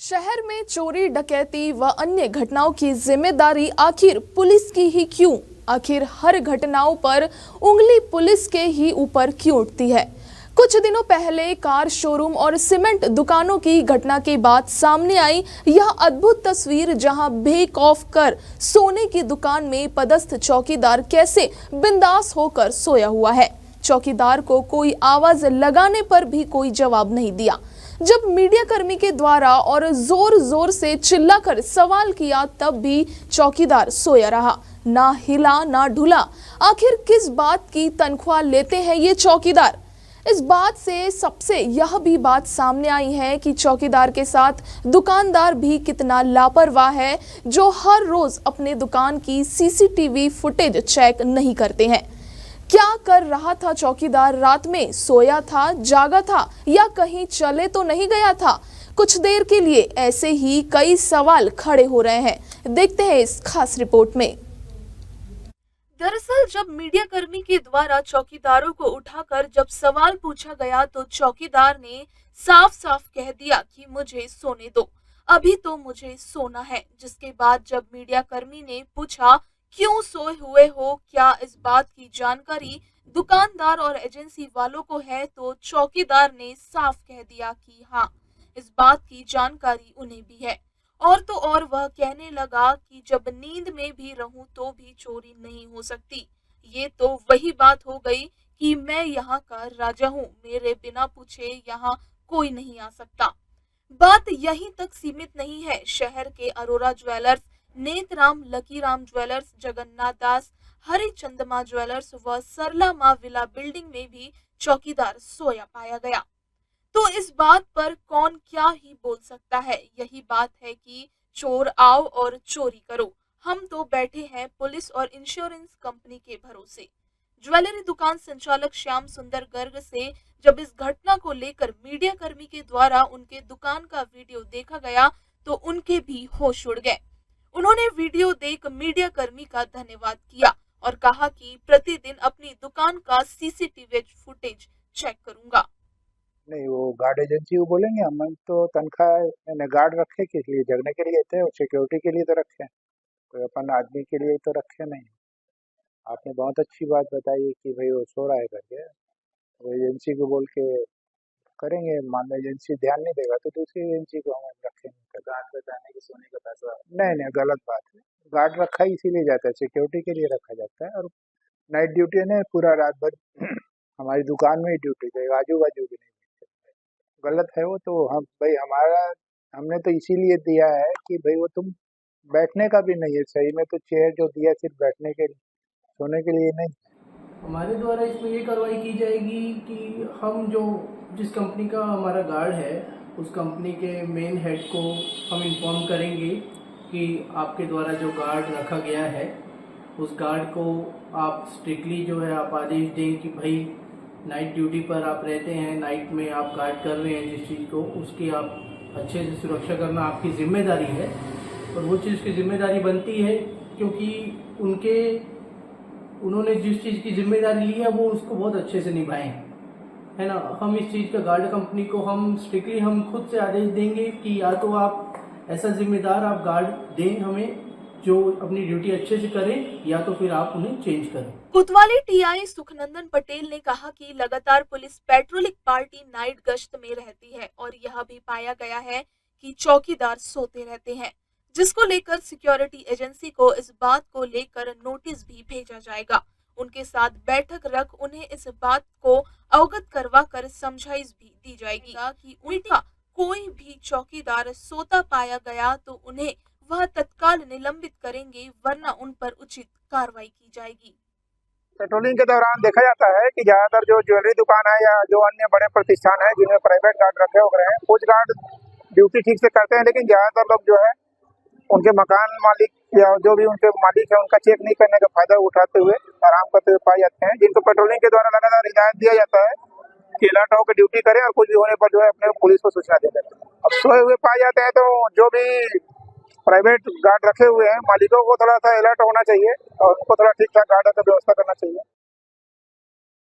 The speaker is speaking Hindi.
शहर में चोरी, डकैती व अन्य घटनाओं की जिम्मेदारी आखिर पुलिस की ही क्यों? आखिर हर घटनाओं पर उंगली पुलिस के ही ऊपर क्यों उठती है? कुछ दिनों पहले कार शोरूम और सीमेंट दुकानों की घटना के बाद सामने आई यह अद्भुत तस्वीर, जहां बेक ऑफ कर सोने की दुकान में पदस्थ चौकीदार कैसे बिंदास होकर सोया हुआ है। चौकीदार को कोई आवाज लगाने पर भी कोई जवाब नहीं दिया। जब मीडिया कर्मी के द्वारा और जोर जोर से चिल्लाकर सवाल किया, तब भी चौकीदार सोया रहा, ना हिला ना ढुला। आखिर किस बात की तनख्वाह लेते हैं ये चौकीदार? इस बात से सबसे यह भी बात सामने आई है कि चौकीदार के साथ दुकानदार भी कितना लापरवाह है, जो हर रोज अपने दुकान की सीसीटीवी फुटेज चेक नहीं करते हैं। क्या कर रहा था चौकीदार? रात में सोया था, जागा था, या कहीं चले तो नहीं गया था? कुछ देर के लिए ऐसे ही कई सवाल खड़े हो रहे हैं। देखते हैं इस खास रिपोर्ट में। दरअसल जब मीडिया कर्मी के द्वारा चौकीदारों को उठाकर जब सवाल पूछा गया, तो चौकीदार ने साफ साफ कह दिया कि मुझे सोने दो, अभी तो मुझे सोना है। जिसके बाद जब मीडिया कर्मी ने पूछा क्यों सोए हुए हो, क्या इस बात की जानकारी दुकानदार और एजेंसी वालों को है, तो चौकीदार ने साफ कह दिया कि हाँ, इस बात की जानकारी उन्हें भी है। और तो और वह कहने लगा कि जब नींद में भी रहूं तो भी चोरी नहीं हो सकती। ये तो वही बात हो गई कि मैं यहाँ का राजा हूँ, मेरे बिना पूछे यहाँ कोई नहीं आ सकता। बात यहीं तक सीमित नहीं है। शहर के अरोरा ज्वेलर्स, नेतराम, लकीराम ज्वेलर्स, जगन्नाथ दास, हरिचंदमा ज्वेलर्स व सरला माँ विला बिल्डिंग में भी चौकीदार सोया पाया गया। तो इस बात पर कौन क्या ही बोल सकता है। यही बात है कि चोर आओ और चोरी करो, हम तो बैठे हैं पुलिस और इंश्योरेंस कंपनी के भरोसे। ज्वेलरी दुकान संचालक श्याम सुंदर गर्ग से जब इस घटना को लेकर मीडिया कर्मी के द्वारा उनके दुकान का वीडियो देखा गया, तो उनके भी होश उड़ गए। उन्होंने वीडियो देख मीडिया कर्मी का धन्यवाद किया और कहा कि प्रतिदिन अपनी दुकान का सीसीटीवी फुटेज चेक करूंगा। नहीं, वो गार्ड एजेंसी को बोलेंगे। हम तो तनख्वाह मैंने गार्ड रखे किस लिए? जगने के लिए थे और सिक्योरिटी के लिए तो रखे, कोई अपन आदमी के लिए तो रखे नहीं। आपने बहुत अच्छी बात बताई कि भाई वो सो रहा है करके, वो एजेंसी को बोल के करेंगे। मान लो एजेंसी ध्यान नहीं देगा तो दूसरी एजेंसी को हम रखेंगे। गार्ड बताने की सोने का पैसा नहीं, नहीं, गलत बात है। गार्ड रखा ही इसीलिए जाता है, सिक्योरिटी के लिए रखा जाता है। और नाइट ड्यूटी ने पूरा रात भर हमारी दुकान में ही ड्यूटी देगा, आजू बाजू भी नहीं। गलत है वो तो। हम भाई हमारा हमने तो इसीलिए दिया है कि भाई वो तुम बैठने का भी नहीं है। सही में तो चेयर जो दिया सिर्फ बैठने के लिए, सोने के लिए नहीं। हमारे द्वारा इसमें ये कार्रवाई की जाएगी कि हम जो जिस कंपनी का हमारा गार्ड है, उस कंपनी के मेन हेड को हम इन्फॉर्म करेंगे कि आपके द्वारा जो गार्ड रखा गया है, उस गार्ड को आप स्ट्रिक्टली जो है आप आदेश दें कि भाई नाइट ड्यूटी पर आप रहते हैं, नाइट में आप गार्ड कर रहे हैं जिस चीज़ को, उसकी आप अच्छे से सुरक्षा करना आपकी जिम्मेदारी है। और वो चीज़ की जिम्मेदारी बनती है क्योंकि उन्होंने जिस चीज़ की जिम्मेदारी ली है वो उसको बहुत अच्छे से निभाएं, है ना। हम इस चीज़ का गार्ड कंपनी को हम स्ट्रिक्टली हम खुद से आदेश देंगे कि या तो आप ऐसा जिम्मेदार आप गार्ड दें हमें जो अपनी ड्यूटी अच्छे से करें, या तो फिर आप उन्हें चेंज करें। कोतवाली टीआई सुखनंदन पटेल ने कहा कि लगातार पुलिस पेट्रोलिंग पार्टी नाइट गश्त में रहती है और यह भी पाया गया है कि चौकीदार सोते रहते हैं, जिसको लेकर सिक्योरिटी एजेंसी को इस बात को लेकर नोटिस भी भेजा जाएगा। उनके साथ बैठक रख उन्हें इस बात को अवगत करवा कर समझाइश भी दी जाएगी कि उनका कोई भी चौकीदार सोता पाया गया तो उन्हें वह तत्काल निलंबित करेंगे, वरना उन पर उचित कार्रवाई की जाएगी। पेट्रोलिंग के दौरान देखा जाता है कि ज्यादातर जो ज्वेलरी दुकान है या जो अन्य बड़े प्रतिष्ठान है जिनमें प्राइवेट गार्ड रखे हुए हैं, कुछ गार्ड ड्यूटी ठीक से करते हैं, लेकिन ज्यादातर लोग जो है उनके मकान मालिक या जो भी उनके मालिक है उनका चेक नहीं करने का फायदा उठाते हुए आराम करते हुए पाए जाते हैं, जिनको पेट्रोलिंग के द्वारा लगातार हिदायत दिया जाता है कि अलर्ट होकर ड्यूटी करें और कुछ भी होने पर जो है अपने पुलिस को सूचना दे देते हैं। अब सोए हुए पाए जाते हैं तो जो भी प्राइवेट गार्ड रखे हुए हैं मालिकों को थोड़ा सा अलर्ट होना चाहिए और उनको थोड़ा ठीक ठाक गार्ड का व्यवस्था करना चाहिए।